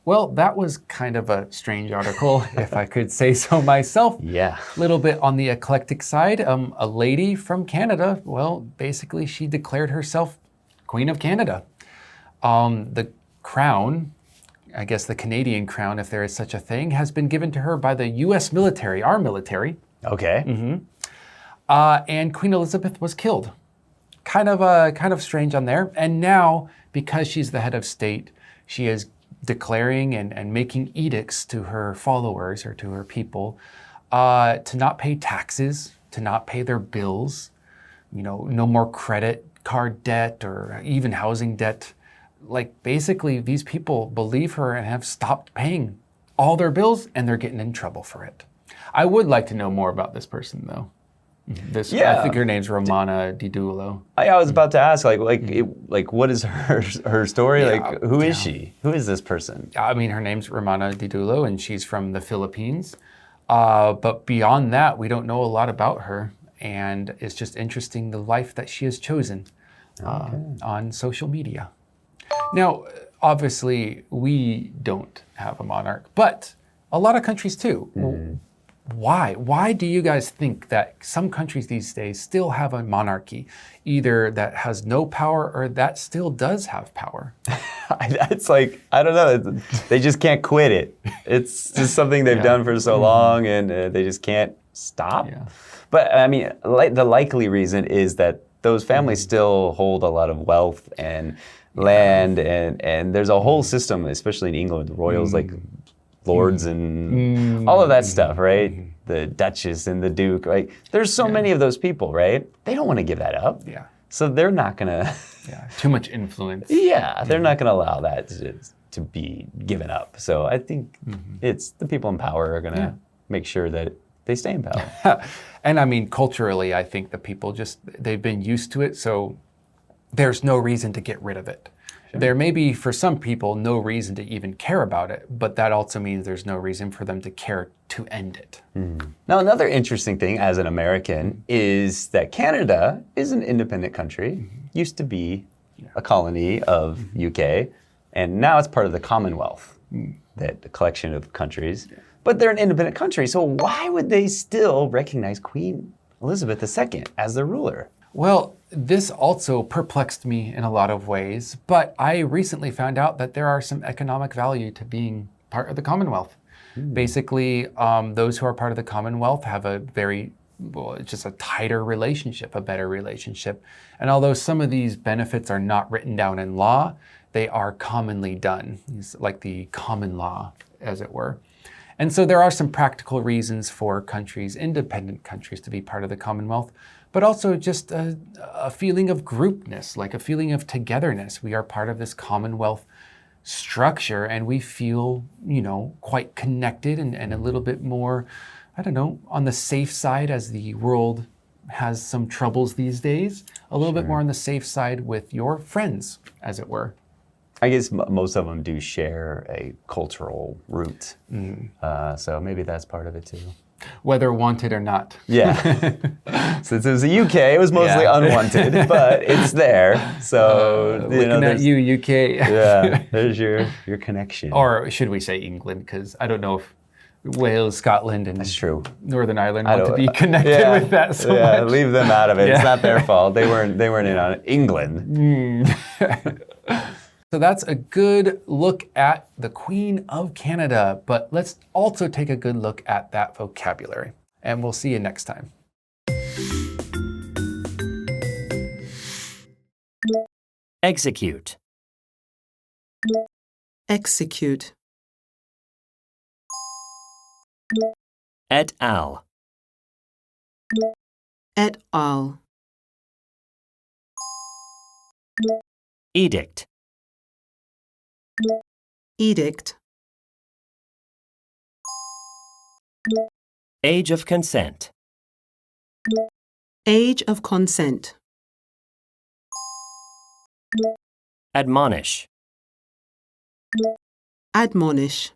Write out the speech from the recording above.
Well, that was kind of a strange article, if I could say so myself. Yeah. A little bit on the eclectic side. A lady from Canada, well, basically she declared herself Queen of Canada. The crown, I guess the Canadian crown, if there is such a thing, has been given to her by the US military, our military. Okay. And Queen Elizabeth was killed. Kind of strange on there. And now, because she's the head of state, she is declaring and making edicts to her followers or to her people to not pay taxes, to not pay their bills, no more credit card debt or even housing debt. Like basically these people believe her and have stopped paying all their bills and they're getting in trouble for it. I would like to know more about this person though. I think her name's Romana Didulo. I was about to ask, what is her story? Who is she? Who is this person? I mean, her name's Romana Didulo, and she's from the Philippines. But beyond that, we don't know a lot about her, and it's just interesting the life that she has chosen on social media. Now, obviously, we don't have a monarch, but a lot of countries do. Why? Why do you guys think that some countries these days still have a monarchy, either that has no power or that still does have power? It's like, I don't know, they just can't quit it. It's just something they've done for so long and they just can't stop. Yeah. But I mean, the likely reason is that those families still hold a lot of wealth and land and there's a whole system, especially in England, the royals like lords and all of that stuff, right? The Duchess and the Duke, right? There's so many of those people, right? They don't want to give that up. Yeah. So they're not gonna... Too much influence. Yeah, they're not gonna allow that to be given up. So I think it's the people in power are gonna make sure that they stay in power. And I mean, culturally, I think the people they've been used to it, so there's no reason to get rid of it. There may be, for some people, no reason to even care about it, but that also means there's no reason for them to care to end it. Now, another interesting thing as an American is that Canada is an independent country, used to be a colony of UK, and now it's part of the Commonwealth, that the collection of countries. But they're an independent country, so why would they still recognize Queen Elizabeth II as their ruler? Well, this also perplexed me in a lot of ways, but I recently found out that there are some economic value to being part of the Commonwealth. Basically, those who are part of the Commonwealth have just a tighter relationship, a better relationship. And although some of these benefits are not written down in law, they are commonly done. It's like the common law, as it were. And so there are some practical reasons for countries, independent countries, to be part of the Commonwealth, but also just a feeling of groupness, like a feeling of togetherness. We are part of this Commonwealth structure and we feel, quite connected and a little bit more, on the safe side as the world has some troubles these days, a little bit more on the safe side with your friends, as it were. I guess most of them do share a cultural root, so maybe that's part of it too. Whether wanted or not. Yeah. Since it was the UK, it was mostly unwanted, but it's there. So looking at you, UK. Yeah, there's your connection. Or should we say England? Because I don't know if Wales, Scotland, and That's true. Northern Ireland want to be connected with that so much. Leave them out of it. It's not their fault. They weren't in on it. England. So that's a good look at the Queen of Canada, but let's also take a good look at that vocabulary. And we'll see you next time. Execute. Execute. Et al. Et al. Edict. Edict. Age of consent. Age of consent. Admonish. Admonish.